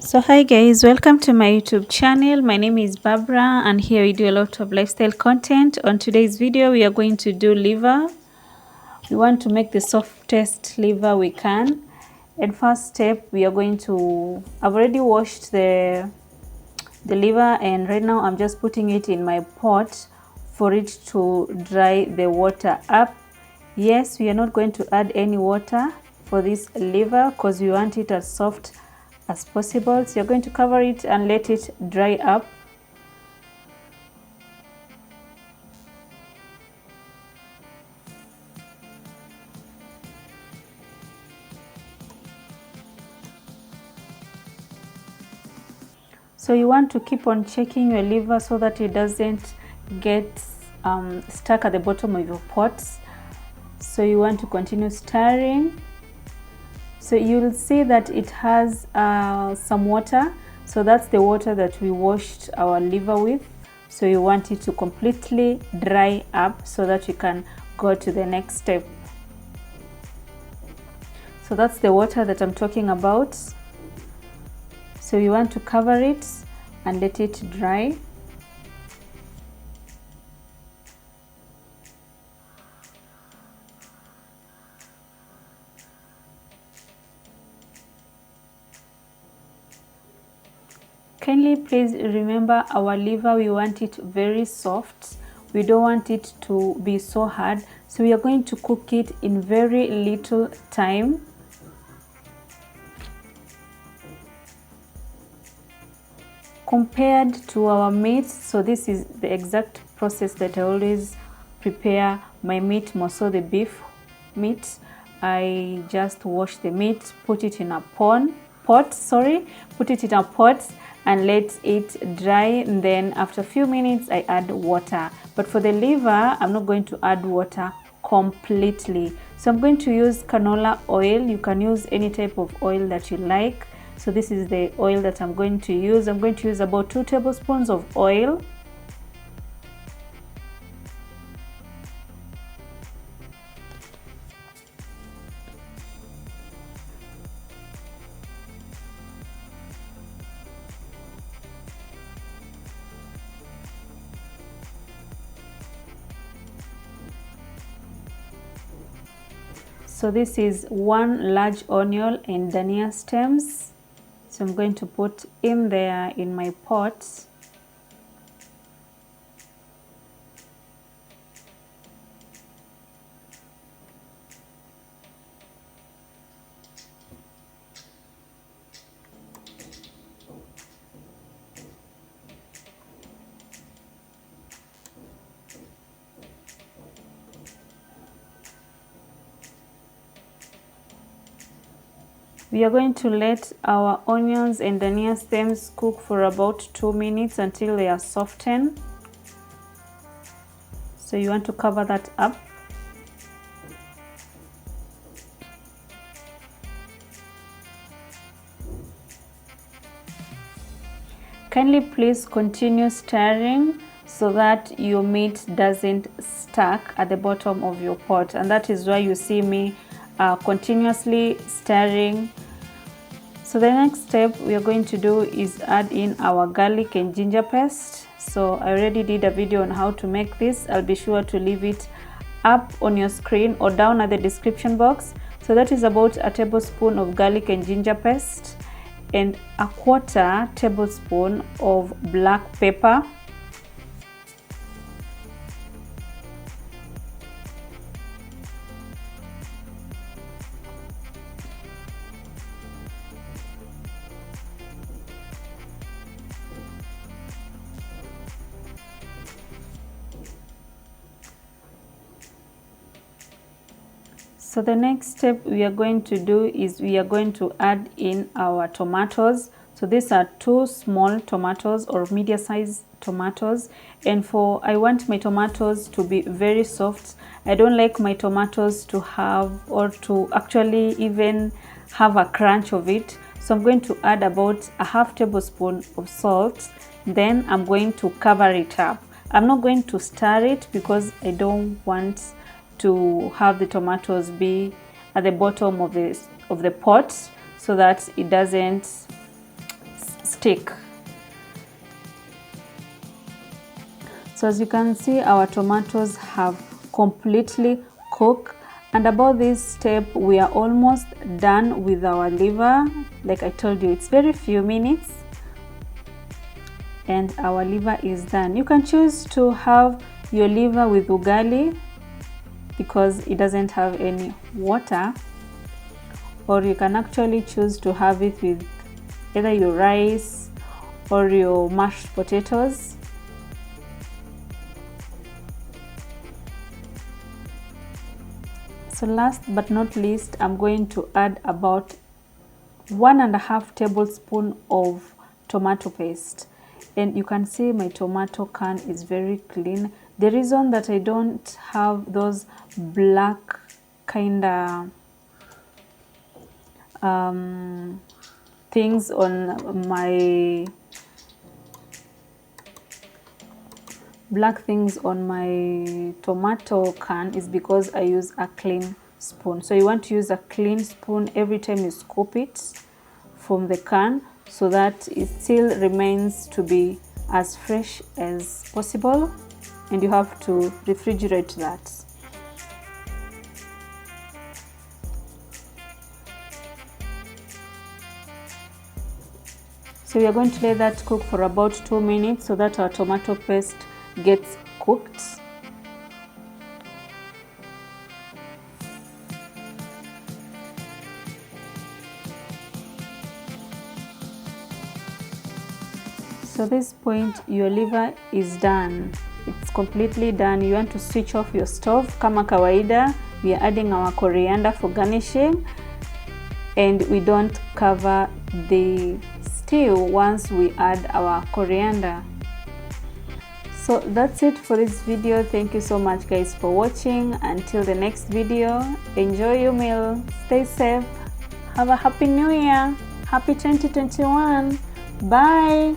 So hi guys, welcome to my YouTube channel. My name is Barbara and here we do a lot of lifestyle content. On today's video we are going to do liver. We want to make the softest liver we can. And first step, we are going to, I've already washed the liver and right now I'm just putting it in my pot for it to dry the water up. Yes, we are not going to add any water for this liver because we want it as soft as possible. So you're going to cover it and let it dry up. So you want to keep on checking your liver so that it doesn't get stuck at the bottom of your pots. So you want to continue stirring. So you'll see that it has some water. So that's the water that we washed our liver with. So you want it to completely dry up so that you can go to the next step. So that's the water that I'm talking about. So you want to cover it and let it dry. Kindly please remember our liver, we want it very soft. We don't want it to be so hard. So we are going to cook it in very little time. Compared to our meat, so this is the exact process that I always prepare my meat, more so the beef meat. I just wash the meat, put it in a pot, put it in a pot and let it dry, and then after a few minutes I add water. But for the liver, I'm not going to add water completely. So I'm going to use canola oil. You can use any type of oil that you like. So this is the oil that I'm going to use. I'm going to use about 2 tablespoons of oil. So this is 1 large onion and dhania stems. So I'm going to put in there in my pot. We are going to let our onions and dhania stems cook for about 2 minutes until they are softened. So you want to cover that up. Kindly please continue stirring so that your meat doesn't stuck at the bottom of your pot, and that is why you see me continuously stirring. So the next step we are going to do is add in our garlic and ginger paste. So I already did a video on how to make this. I'll be sure to leave it up on your screen or down at the description box. So that is about a tablespoon of garlic and ginger paste and a 1/4 tablespoon of black pepper. So the next step we are going to do is we are going to add in our tomatoes. So these are 2 small tomatoes or medium-sized tomatoes, and I want my tomatoes to be very soft. I don't like my tomatoes to have or to actually even have a crunch of it. So I'm going to add about a 1/2 tablespoon of salt. Then I'm going to cover it up. I'm not going to stir it because I don't want to have the tomatoes be at the bottom of the pot so that it doesn't stick. So as you can see, our tomatoes have completely cooked, and about this step we are almost done with our liver. Like I told you, it's very few minutes and our liver is done. You can choose to have your liver with ugali because it doesn't have any water, or you can actually choose to have it with either your rice or your mashed potatoes. So last but not least, I'm going to add about 1.5 tablespoons of tomato paste. And you can see my tomato can is very clean. The reason that I don't have those black kind of things on my tomato can is because I use a clean spoon. So you want to use a clean spoon every time you scoop it from the can, so that it still remains to be as fresh as possible, and you have to refrigerate that. So we are going to let that cook for about 2 minutes so that our tomato paste gets cooked. So at this point your liver is done. It's completely done. You want to switch off your stove. Kama kawaida, we are adding our coriander for garnishing, and we don't cover the stew once we add our coriander. So that's it for this video. Thank you so much guys for watching. Until the next video, enjoy your meal, stay safe, have a happy new year, happy 2021. Bye.